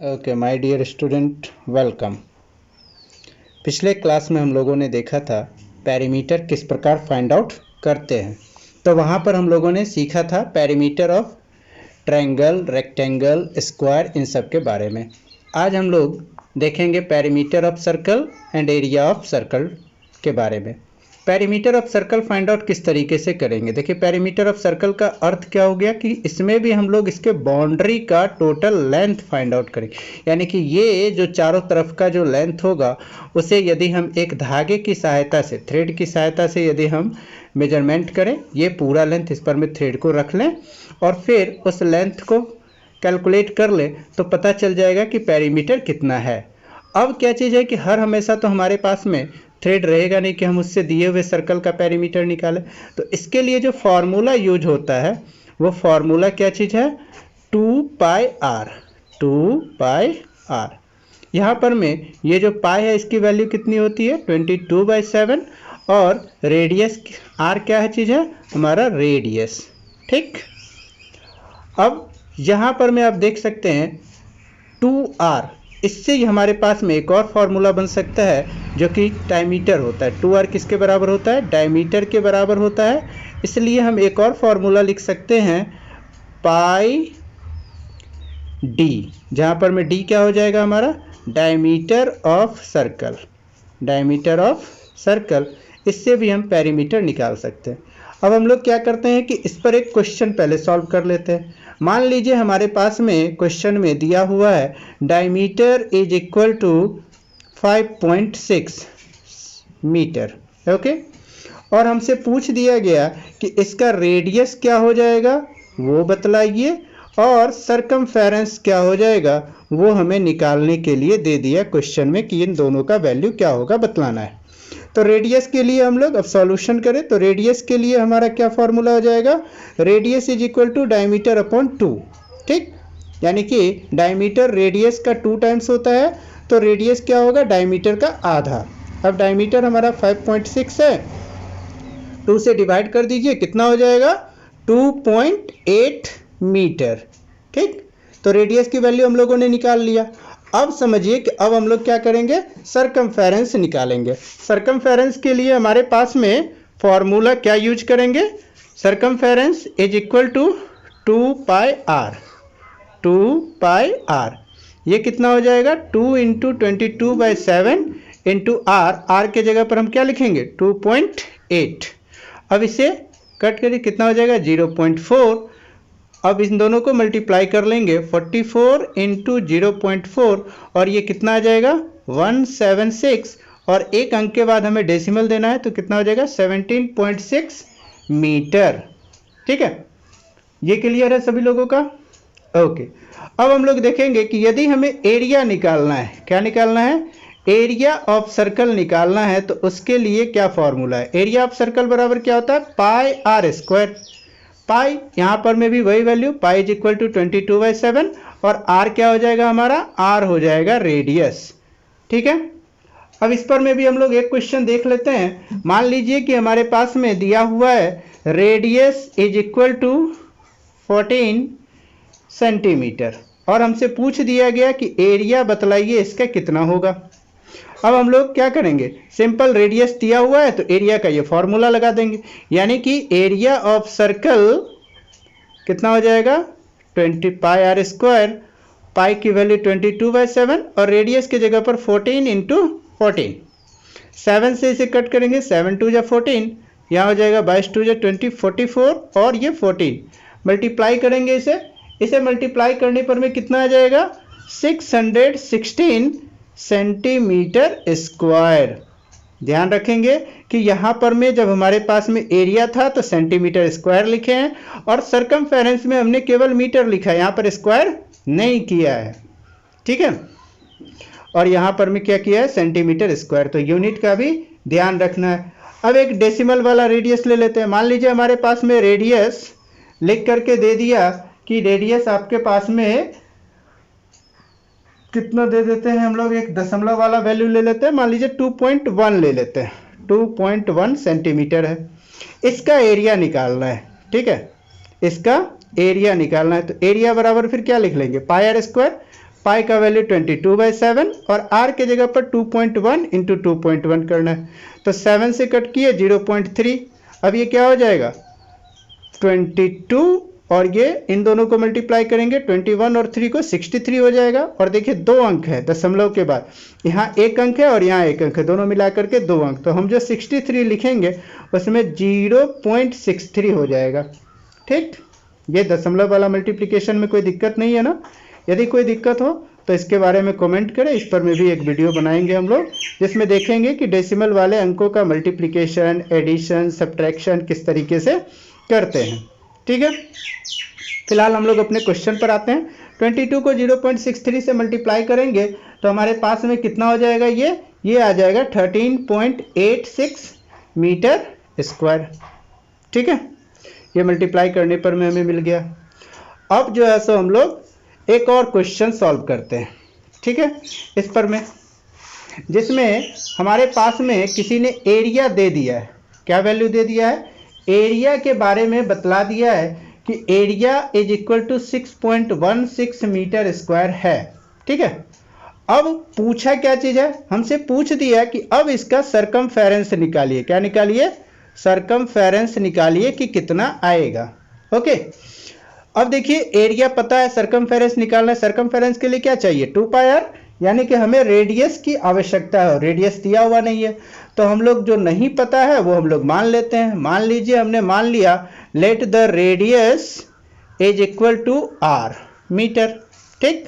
Okay my dear student, welcome. पिछले class में हम लोगों ने देखा था पेरीमीटर किस प्रकार फाइंड आउट करते हैं। तो वहाँ पर हम लोगों ने सीखा था perimeter of triangle, rectangle, square, इन सब के बारे में। आज हम लोग देखेंगे perimeter of circle and area of circle के बारे में। Perimeter of circle find out किस तरीके से करेंगे। देखिए, पेरीमीटर ऑफ सर्कल का अर्थ क्या हो गया कि इसमें भी हम लोग इसके बाउंड्री का टोटल लेंथ फाइंड आउट करेंगे। यानी कि ये जो चारों तरफ का जो लेंथ होगा उसे यदि हम एक धागे की सहायता से, थ्रेड की सहायता से यदि हम मेजरमेंट करें, ये पूरा लेंथ इस पर में थ्रेड को रख लें और फिर उस लेंथ को कैलकुलेट कर ले तो पता चल जाएगा कि पेरीमीटर कितना है। अब क्या चीज़ है कि हर हमेशा तो हमारे पास में थ्रेड रहेगा नहीं कि हम उससे दिए हुए सर्कल का पेरीमीटर निकालें। तो इसके लिए जो फार्मूला यूज होता है वो फार्मूला क्या चीज़ है, 2πr। 2πr यहाँ पर में ये जो पाई है इसकी वैल्यू कितनी होती है, 22/7। और रेडियस आर क्या है चीज़ है, हमारा रेडियस। ठीक, अब यहाँ पर में आप देख सकते हैं 2r, इससे हमारे पास में एक और फार्मूला बन सकता है जो कि डायमीटर होता है। 2r किसके बराबर होता है, डायमीटर के बराबर होता है। इसलिए हम एक और फार्मूला लिख सकते हैं पाई डी, जहाँ पर में डी क्या हो जाएगा हमारा, diameter of circle. Diameter of circle, इससे भी हम पेरीमीटर निकाल सकते हैं। अब हम लोग क्या करते हैं कि इस पर एक क्वेश्चन पहले सॉल्व कर लेते हैं। मान लीजिए हमारे पास में क्वेश्चन में दिया हुआ है diameter is equal to 5.6 metre. Okay, और हमसे पूछ दिया गया कि इसका रेडियस क्या हो जाएगा वो बतलाइए और सरकमफेरेंस क्या हो जाएगा वो हमें निकालने के लिए दे दिया क्वेश्चन में कि इन दोनों का वैल्यू क्या होगा बतलाना है। तो रेडियस के लिए हम लोग अब सॉल्यूशन करें तो रेडियस के लिए हमारा क्या फॉर्मूला हो जाएगा, radius is equal to diameter upon 2। ठीक, यानी कि डायमीटर रेडियस का 2 टाइम्स होता है तो रेडियस क्या होगा, डायमीटर का आधा। अब डायमीटर हमारा 5.6 है, 2 से डिवाइड कर दीजिए, कितना हो जाएगा 2.8 मीटर। ठीक, तो रेडियस की वैल्यू हम लोगों ने निकाल लिया। अब समझिए कि अब हम लोग क्या करेंगे, सरकमफेरेंस निकालेंगे। सरकमफेरेंस के लिए हमारे पास में फॉर्मूला क्या यूज करेंगे, circumference is equal to 2πr। 2πr ये कितना हो जाएगा, 2 × 22/7 इंटू आर के जगह पर हम क्या लिखेंगे 2.8। अब इसे कट करिए, कितना हो जाएगा 0.4। अब इन दोनों को मल्टीप्लाई कर लेंगे, 44 × 0.4 और ये कितना आ जाएगा 176। और एक अंक के बाद हमें डेसिमल देना है तो कितना हो जाएगा 17.6 मीटर। ठीक है, ये क्लियर है सभी लोगों का। ओके, अब हम लोग देखेंगे कि यदि हमें एरिया निकालना है, क्या निकालना है, एरिया ऑफ सर्कल निकालना है तो उसके लिए क्या फॉर्मूला है, एरिया ऑफ सर्कल बराबर क्या होता है, पाई आर स्क्वायर। पाई यहाँ पर में भी वही value, pi is equal to 22/7 और आर क्या हो जाएगा हमारा, आर हो जाएगा रेडियस। ठीक है, अब इस पर में भी हम लोग एक क्वेश्चन देख लेते हैं। मान लीजिए कि हमारे पास में दिया हुआ है radius is equal to 14 centimetre और हमसे पूछ दिया गया कि एरिया बतलाइए इसका कितना होगा। अब हम लोग क्या करेंगे, सिंपल रेडियस दिया हुआ है तो एरिया का ये फॉर्मूला लगा देंगे, यानी कि एरिया ऑफ सर्कल कितना हो जाएगा 20πr स्क्वायर। पाई की वैल्यू 22/7 और रेडियस की जगह पर 14 × 14। 7 से इसे कट करेंगे, 7 × 2 = 14, यहाँ हो जाएगा 22 × 2 = 20, 44 और ये 14 मल्टीप्लाई करेंगे। इसे मल्टीप्लाई करने पर में कितना आ जाएगा 616 सेंटीमीटर स्क्वायर। ध्यान रखेंगे कि यहाँ पर में जब हमारे पास में एरिया था तो सेंटीमीटर स्क्वायर लिखे हैं और सरकमफेरेंस में हमने केवल मीटर लिखा है, यहाँ पर स्क्वायर नहीं किया है। ठीक है, और यहाँ पर में क्या किया है, सेंटीमीटर स्क्वायर। तो यूनिट का भी ध्यान रखना है। अब एक डेसिमल वाला रेडियस ले लेते हैं। मान लीजिए हमारे पास में रेडियस लिख करके दे दिया कि रेडियस आपके पास में कितना दे देते हैं हम लोग, एक दशमलव वाला वैल्यू ले लेते हैं, मान लीजिए 2.1 ले लेते हैं, 2.1 सेंटीमीटर है। इसका एरिया निकालना है। ठीक है, इसका एरिया निकालना है तो एरिया बराबर फिर क्या लिख लेंगे, पाई आर स्क्वायर। पाई का वैल्यू 22/7 और आर के जगह पर 2.1 इंटू 2.1 करना है। तो 7 से कट किए 0.3, अब ये क्या हो जाएगा 22 और ये इन दोनों को मल्टीप्लाई करेंगे 21 और 3 को 63 हो जाएगा। और देखिए 2 अंक है दशमलव के बाद, यहाँ 1 अंक है और यहाँ 1 अंक है, दोनों मिला करके 2 अंक। तो हम जो 63 लिखेंगे उसमें 0.63 हो जाएगा। ठीक, ये दशमलव वाला मल्टीप्लिकेशन में कोई दिक्कत नहीं है ना? यदि कोई दिक्कत हो तो इसके बारे में कमेंट करें, इस पर में भी एक वीडियो बनाएंगे हम लोग, जिसमें देखेंगे कि डेसिमल वाले अंकों का मल्टीप्लिकेशन, एडिशन, सब्ट्रैक्शन किस तरीके से करते हैं। ठीक है, फिलहाल हम लोग अपने क्वेश्चन पर आते हैं। 22 को 0.63 से मल्टीप्लाई करेंगे तो हमारे पास में कितना हो जाएगा, ये आ जाएगा 13.86 मीटर स्क्वायर। ठीक है, ये मल्टीप्लाई करने पर में हमें मिल गया। अब जो है सो हम लोग एक और क्वेश्चन सॉल्व करते हैं। ठीक है, इस पर में जिसमें हमारे पास में किसी ने एरिया दे दिया है। क्या वैल्यू दे दिया है? एरिया के बारे में बतला दिया है कि area is equal to 6.16 metre square है। ठीक है, अब पूछा क्या चीज़ है, हमसे पूछ दिया कि अब इसका सरकमफेरेंस निकालिए। क्या निकालिए? सरकमफेरेंस निकालिए कि कितना आएगा। ओके, अब देखिए एरिया पता है, सरकमफेरेंस निकालना है। सरकमफेरेंस के लिए क्या चाहिए? 2πr, यानी कि हमें रेडियस की आवश्यकता है। रेडियस दिया हुआ नहीं है तो हम लोग जो नहीं पता है वो हम लोग मान लेते हैं। मान लीजिए हमने मान लिया let the radius is equal to r metre. ठीक,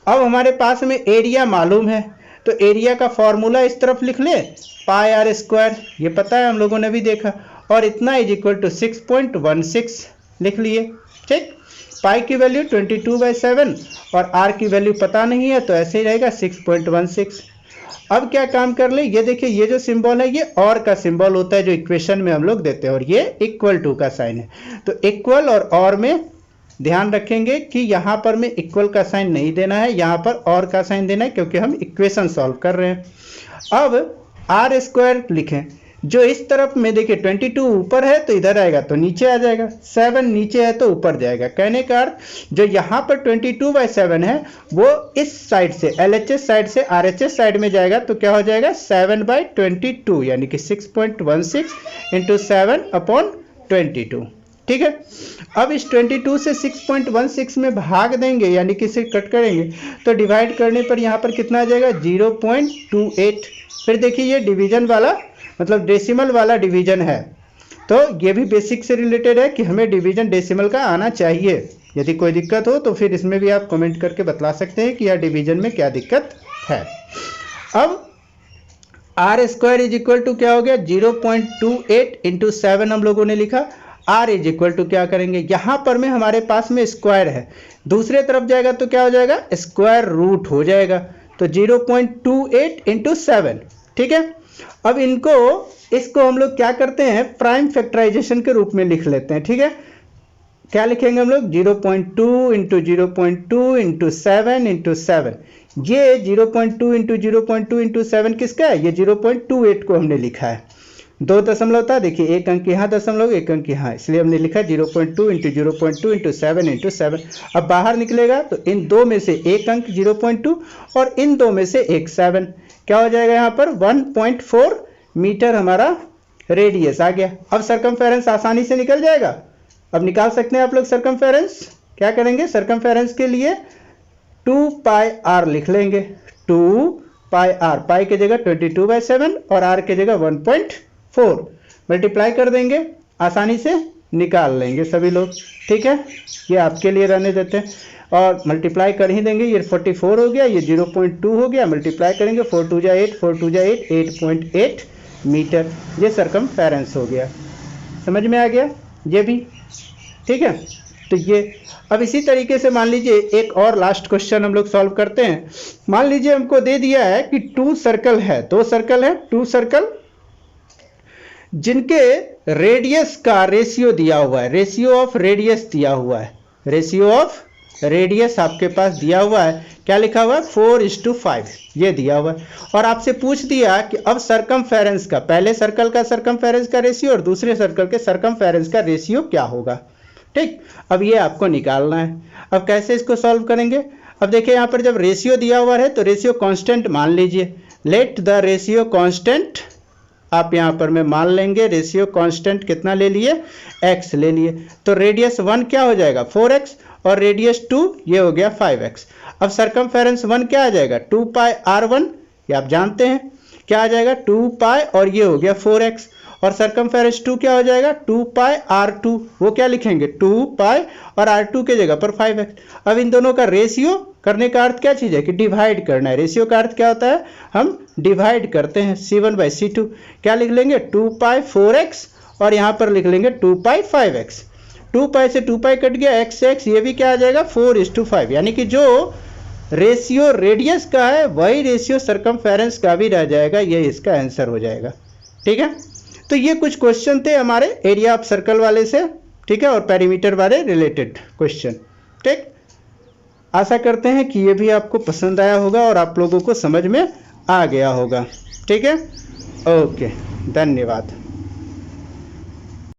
अब हमारे पास में एरिया मालूम है तो एरिया का फॉर्मूला इस तरफ लिख ले, πr², ये पता है हम लोगों ने भी देखा, और इतना इज इक्वल टू 6.16 लिख लिए। ठीक, पाई की वैल्यू 22/7 और आर की वैल्यू पता नहीं है तो ऐसे ही रहेगा 6.16। अब क्या काम कर ले, ये देखिए ये जो सिंबल है ये और का सिंबल होता है जो इक्वेशन में हम लोग देते हैं, और ये इक्वल टू का साइन है। तो इक्वल और में ध्यान रखेंगे कि यहाँ पर में इक्वल का साइन नहीं देना है, यहाँ पर और का साइन देना है, क्योंकि हम इक्वेशन सॉल्व कर रहे हैं। अब r² लिखें, जो इस तरफ में देखिए 22 ऊपर है तो इधर आएगा तो नीचे आ जाएगा, 7 नीचे है तो ऊपर जाएगा। कहने का अर्थ जो यहाँ पर 22/7 है वो इस साइड से LHS साइड से RHS साइड में जाएगा तो क्या हो जाएगा 7/22, यानी कि 6.16 इंटू 7/22। ठीक है, अब इस 22 से 6.16 में भाग देंगे, यानी कि इसे कट करेंगे तो डिवाइड करने पर यहाँ पर कितना आ जाएगा 0.28। फिर देखिए ये डिवीजन वाला मतलब डेसिमल वाला डिवीजन है, तो ये भी बेसिक से रिलेटेड है कि हमें डिवीजन डेसिमल का आना चाहिए। यदि कोई दिक्कत हो तो फिर इसमें भी आप कमेंट करके बतला सकते हैं कि यह डिवीजन में क्या दिक्कत है। अब r² इज इक्वल टू क्या हो गया 0.28 इंटू 7 हम लोगों ने लिखा। r इज इक्वल टू क्या करेंगे, यहाँ पर में हमारे पास में स्क्वायर है, दूसरे तरफ जाएगा तो क्या हो जाएगा स्क्वायर रूट हो जाएगा, तो 0.28 इंटू 7। ठीक है, अब इसको हम लोग क्या करते हैं प्राइम फैक्टराइजेशन के रूप में लिख लेते हैं। ठीक है, क्या लिखेंगे हम लोग 0.2 इंटू 0.2 इंटू 7 इंटू 7। ये 0.2 इंटू 0.2 इंटू 7 किसका है, ये 0.28 को हमने लिखा है। 2 दशमलव था, देखिए 1 अंक यहाँ दशमलव 1 अंक यहाँ, इसलिए हमने लिखा 0.2 इंटू 0.2 इंटू 7 इंटू 7। अब बाहर निकलेगा तो इन दो में से 1 अंक 0.2 और इन दो में से 1 7, क्या हो जाएगा यहाँ पर 1.4 मीटर हमारा रेडियस आ गया। अब सरकमफेरेंस आसानी से निकल जाएगा, अब निकाल सकते हैं आप लोग सरकमफेरेंस। क्या करेंगे, सरकमफेरेंस के लिए 2πr लिख लेंगे, 2πr, पाई की जगह 22/7 और r की जगह 1.4 मल्टीप्लाई कर देंगे, आसानी से निकाल लेंगे सभी लोग। ठीक है, ये आपके लिए रहने देते हैं और मल्टीप्लाई कर ही देंगे। ये 44 हो गया, ये 0.2 हो गया, मल्टीप्लाई करेंगे 4 2 8, 4 2 8, 8.8 मीटर, ये सरकमफेरेंस हो गया। समझ में आ गया ये भी? ठीक है, तो ये अब इसी तरीके से मान लीजिए एक और लास्ट क्वेश्चन हम लोग सॉल्व करते हैं। मान लीजिए हमको दे दिया है कि 2 सर्कल है, 2 सर्कल है, 2 सर्कल जिनके रेडियस का रेशियो दिया हुआ है, रेशियो ऑफ रेडियस दिया हुआ है, रेशियो ऑफ रेडियस आपके पास दिया हुआ है। क्या लिखा हुआ है 4:5 ये दिया हुआ है, और आपसे पूछ दिया कि अब सरकमफेरेंस का, पहले सर्कल का सरकमफेरेंस का रेशियो और दूसरे सर्कल के सरकमफेरेंस का रेशियो क्या होगा। ठीक, अब ये आपको निकालना है। अब कैसे इसको सॉल्व करेंगे, अब देखिए यहाँ पर जब रेशियो दिया हुआ है तो रेशियो कांस्टेंट मान लीजिए, लेट द रेशियो कांस्टेंट, आप यहाँ पर में मान लेंगे रेशियो कांस्टेंट कितना ले लिए, x ले लिए, तो रेडियस 1 क्या हो जाएगा 4x और रेडियस 2 ये हो गया 5x। अब सरकमफेरेंस 1 क्या आ जाएगा 2 पाई r1, ये आप जानते हैं क्या आ जाएगा 2 पाई और ये हो गया 4x, और सरकमफेरेंस 2 क्या हो जाएगा 2 पाई r2, वो क्या लिखेंगे 2 पाई और r2 के जगह पर 5x। अब इन दोनों का रेशियो करने का अर्थ क्या चीज़ है कि डिवाइड करना है। रेशियो का अर्थ क्या होता है, हम डिवाइड करते हैं C1/C2, क्या लिख लेंगे 2 पाई 4x और यहाँ पर लिख लेंगे 2 पाई 5x। 2 पाई से 2 पाई कट गया, x से x, ये भी क्या आ जाएगा 4:5, यानी कि जो रेशियो रेडियस का है वही रेशियो सरकमफेरेंस का भी रह जाएगा, ये इसका आंसर हो जाएगा। ठीक है, तो ये कुछ क्वेश्चन थे हमारे एरिया ऑफ सर्कल वाले से, ठीक है, और पेरीमीटर वाले रिलेटेड क्वेश्चन। ठीक, आशा करते हैं कि ये भी आपको पसंद आया होगा और आप लोगों को समझ में आ गया होगा। ठीक है, ओके, धन्यवाद।